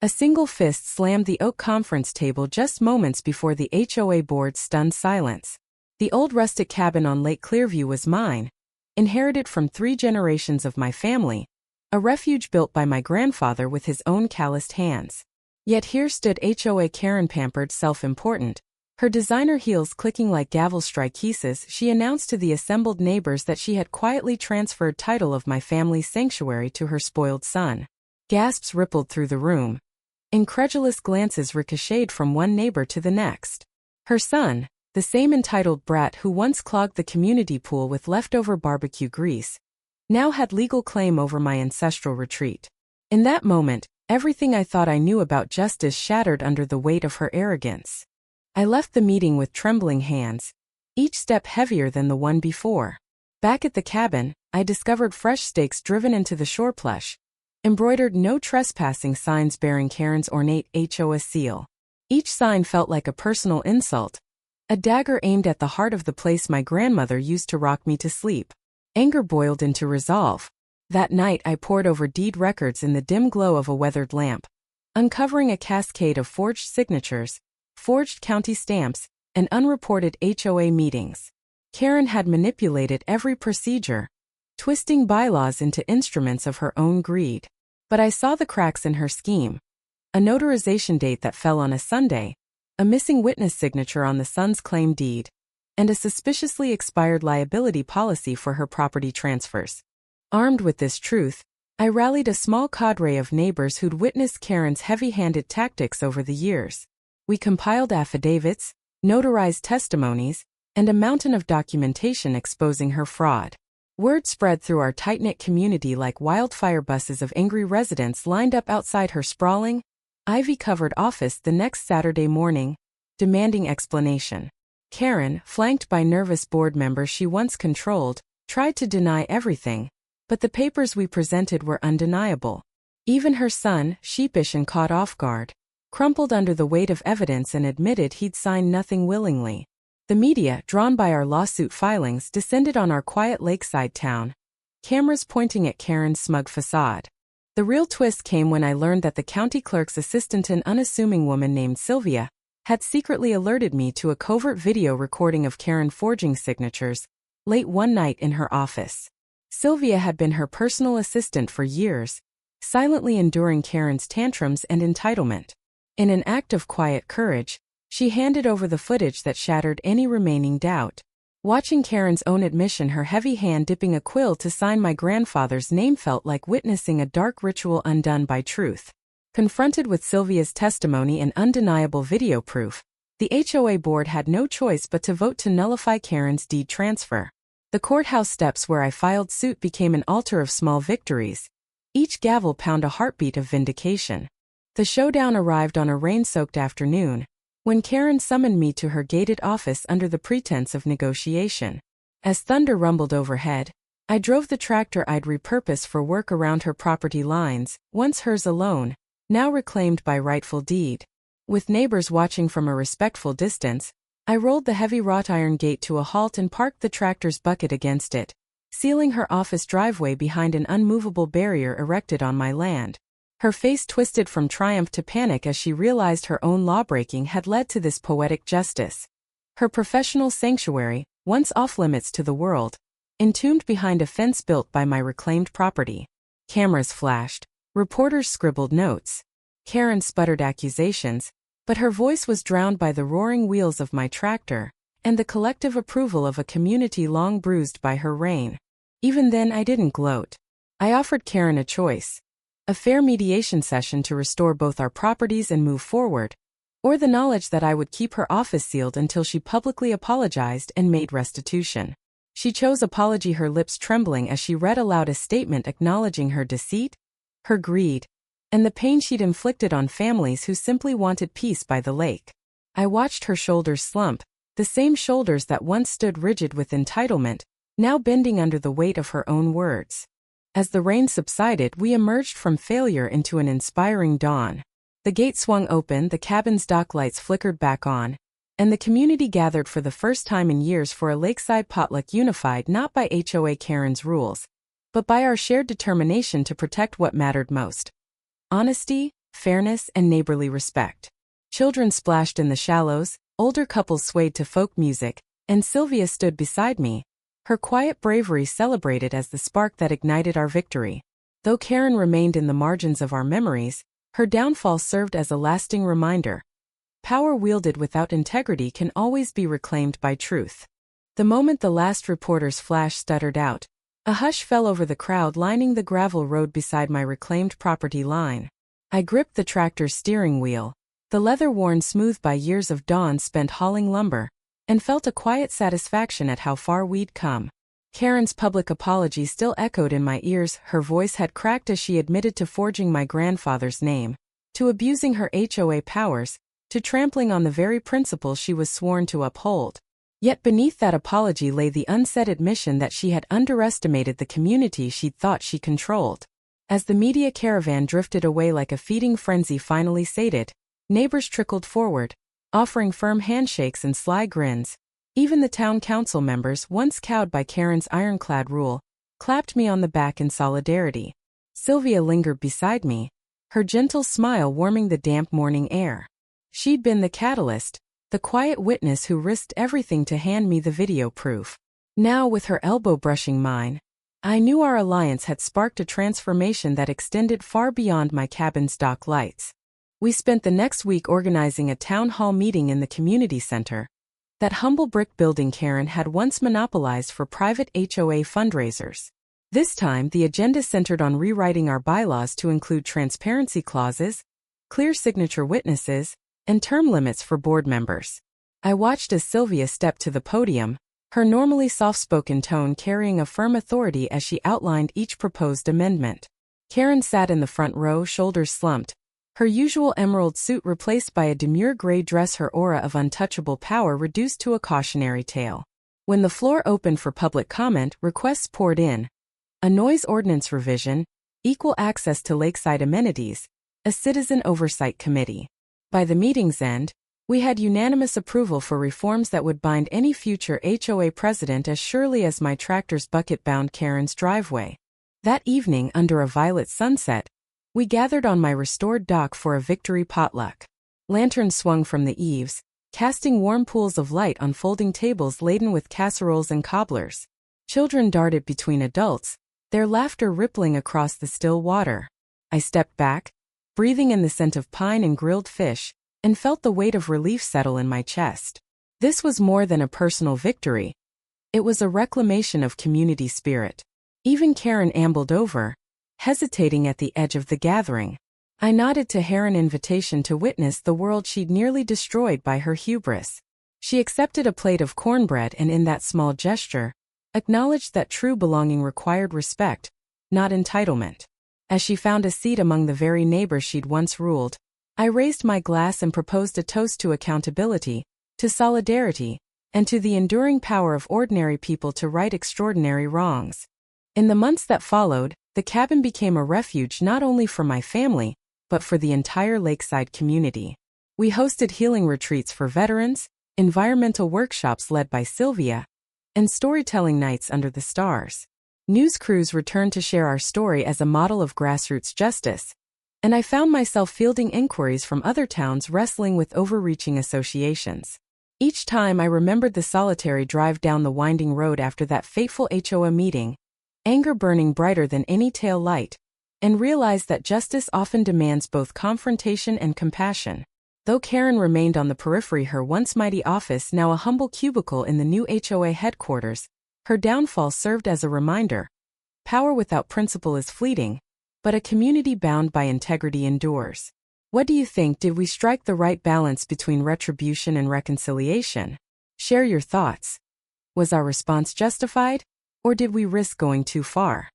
A single fist slammed the oak conference table just moments before the HOA board's stunned silence. The old rustic cabin on Lake Clearview was mine, inherited from 3 generations of my family, a refuge built by my grandfather with his own calloused hands. Yet here stood HOA Karen, pampered, self-important. Her designer heels clicking like gavel strike keys, she announced to the assembled neighbors that she had quietly transferred title of my family's sanctuary to her spoiled son. Gasps rippled through the room. Incredulous glances ricocheted from one neighbor to the next. Her son, the same entitled brat who once clogged the community pool with leftover barbecue grease, now had legal claim over my ancestral retreat. In that moment, everything I thought I knew about justice shattered under the weight of her arrogance. I left the meeting with trembling hands, each step heavier than the one before. Back at the cabin, I discovered fresh stakes driven into the shore plush, embroidered no trespassing signs bearing Karen's ornate HOA seal. Each sign felt like a personal insult, a dagger aimed at the heart of the place my grandmother used to rock me to sleep. Anger boiled into resolve. That night I pored over deed records in the dim glow of a weathered lamp, uncovering a cascade of forged signatures, forged county stamps, and unreported HOA meetings. Karen had manipulated every procedure, twisting bylaws into instruments of her own greed. But I saw the cracks in her scheme. A notarization date that fell on a Sunday, a missing witness signature on the son's claim deed, and a suspiciously expired liability policy for her property transfers. Armed with this truth, I rallied a small cadre of neighbors who'd witnessed Karen's heavy-handed tactics over the years. We compiled affidavits, notarized testimonies, and a mountain of documentation exposing her fraud. Word spread through our tight-knit community like wildfire. Buses of angry residents lined up outside her sprawling, ivy-covered office the next Saturday morning, demanding explanation. Karen, flanked by nervous board members she once controlled, tried to deny everything, but the papers we presented were undeniable. Even her son, sheepish and caught off guard, crumpled under the weight of evidence and admitted he'd signed nothing willingly. The media, drawn by our lawsuit filings, descended on our quiet lakeside town, cameras pointing at Karen's smug facade. The real twist came when I learned that the county clerk's assistant, an unassuming woman named Sylvia, had secretly alerted me to a covert video recording of Karen forging signatures, late one night in her office. Sylvia had been her personal assistant for years, silently enduring Karen's tantrums and entitlement. In an act of quiet courage, she handed over the footage that shattered any remaining doubt. Watching Karen's own admission, her heavy hand dipping a quill to sign my grandfather's name, felt like witnessing a dark ritual undone by truth. Confronted with Sylvia's testimony and undeniable video proof, the HOA board had no choice but to vote to nullify Karen's deed transfer. The courthouse steps where I filed suit became an altar of small victories, each gavel pound a heartbeat of vindication. The showdown arrived on a rain-soaked afternoon, when Karen summoned me to her gated office under the pretense of negotiation. As thunder rumbled overhead, I drove the tractor I'd repurposed for work around her property lines, once hers alone, now reclaimed by rightful deed. With neighbors watching from a respectful distance, I rolled the heavy wrought iron gate to a halt and parked the tractor's bucket against it, sealing her office driveway behind an unmovable barrier erected on my land. Her face twisted from triumph to panic as she realized her own lawbreaking had led to this poetic justice. Her professional sanctuary, once off-limits to the world, entombed behind a fence built by my reclaimed property. Cameras flashed, reporters scribbled notes, Karen sputtered accusations, but her voice was drowned by the roaring wheels of my tractor and the collective approval of a community long bruised by her reign. Even then I didn't gloat. I offered Karen a choice. A fair mediation session to restore both our properties and move forward, or the knowledge that I would keep her office sealed until she publicly apologized and made restitution. She chose apology, her lips trembling as she read aloud a statement acknowledging her deceit, her greed, and the pain she'd inflicted on families who simply wanted peace by the lake. I watched her shoulders slump, the same shoulders that once stood rigid with entitlement, now bending under the weight of her own words. As the rain subsided, we emerged from failure into an inspiring dawn. The gate swung open, the cabin's dock lights flickered back on, and the community gathered for the first time in years for a lakeside potluck, unified not by HOA Karen's rules, but by our shared determination to protect what mattered most: honesty, fairness, and neighborly respect. Children splashed in the shallows, older couples swayed to folk music, and Sylvia stood beside me, her quiet bravery celebrated as the spark that ignited our victory. Though Karen remained in the margins of our memories, her downfall served as a lasting reminder. Power wielded without integrity can always be reclaimed by truth. The moment the last reporter's flash stuttered out, a hush fell over the crowd lining the gravel road beside my reclaimed property line. I gripped the tractor's steering wheel, the leather worn smooth by years of dawn spent hauling lumber, and felt a quiet satisfaction at how far we'd come. Karen's public apology still echoed in my ears. Her voice had cracked as she admitted to forging my grandfather's name, to abusing her HOA powers, to trampling on the very principles she was sworn to uphold. Yet beneath that apology lay the unsaid admission that she had underestimated the community she'd thought she controlled. As the media caravan drifted away like a feeding frenzy finally sated, neighbors trickled forward, offering firm handshakes and sly grins. Even the town council members, once cowed by Karen's ironclad rule, clapped me on the back in solidarity. Sylvia lingered beside me, her gentle smile warming the damp morning air. She'd been the catalyst, the quiet witness who risked everything to hand me the video proof. Now, with her elbow brushing mine, I knew our alliance had sparked a transformation that extended far beyond my cabin's dock lights. We spent the next week organizing a town hall meeting in the community center, that humble brick building Karen had once monopolized for private HOA fundraisers. This time, the agenda centered on rewriting our bylaws to include transparency clauses, clear signature witnesses, and term limits for board members. I watched as Sylvia stepped to the podium, her normally soft-spoken tone carrying a firm authority as she outlined each proposed amendment. Karen sat in the front row, shoulders slumped, her usual emerald suit replaced by a demure gray dress, her aura of untouchable power reduced to a cautionary tale. When the floor opened for public comment, requests poured in. A noise ordinance revision, equal access to lakeside amenities, a citizen oversight committee. By the meeting's end, we had unanimous approval for reforms that would bind any future HOA president as surely as my tractor's bucket bound Karen's driveway. That evening, under a violet sunset, we gathered on my restored dock for a victory potluck. Lanterns swung from the eaves, casting warm pools of light on folding tables laden with casseroles and cobblers. Children darted between adults, their laughter rippling across the still water. I stepped back, breathing in the scent of pine and grilled fish, and felt the weight of relief settle in my chest. This was more than a personal victory. It was a reclamation of community spirit. Even Karen ambled over, hesitating at the edge of the gathering. I nodded to her an invitation to witness the world she'd nearly destroyed by her hubris. She accepted a plate of cornbread and in that small gesture, acknowledged that true belonging required respect, not entitlement. As she found a seat among the very neighbors she'd once ruled, I raised my glass and proposed a toast to accountability, to solidarity, and to the enduring power of ordinary people to right extraordinary wrongs. In the months that followed, the cabin became a refuge not only for my family, but for the entire lakeside community. We hosted healing retreats for veterans, environmental workshops led by Sylvia, and storytelling nights under the stars. News crews returned to share our story as a model of grassroots justice, and I found myself fielding inquiries from other towns wrestling with overreaching associations. Each time I remembered the solitary drive down the winding road after that fateful HOA meeting, anger burning brighter than any tail light, and realized that justice often demands both confrontation and compassion. Though Karen remained on the periphery, her once mighty office now a humble cubicle in the new HOA headquarters, her downfall served as a reminder. Power without principle is fleeting, but a community bound by integrity endures. What do you think? Did we strike the right balance between retribution and reconciliation? Share your thoughts. Was our response justified, or did we risk going too far?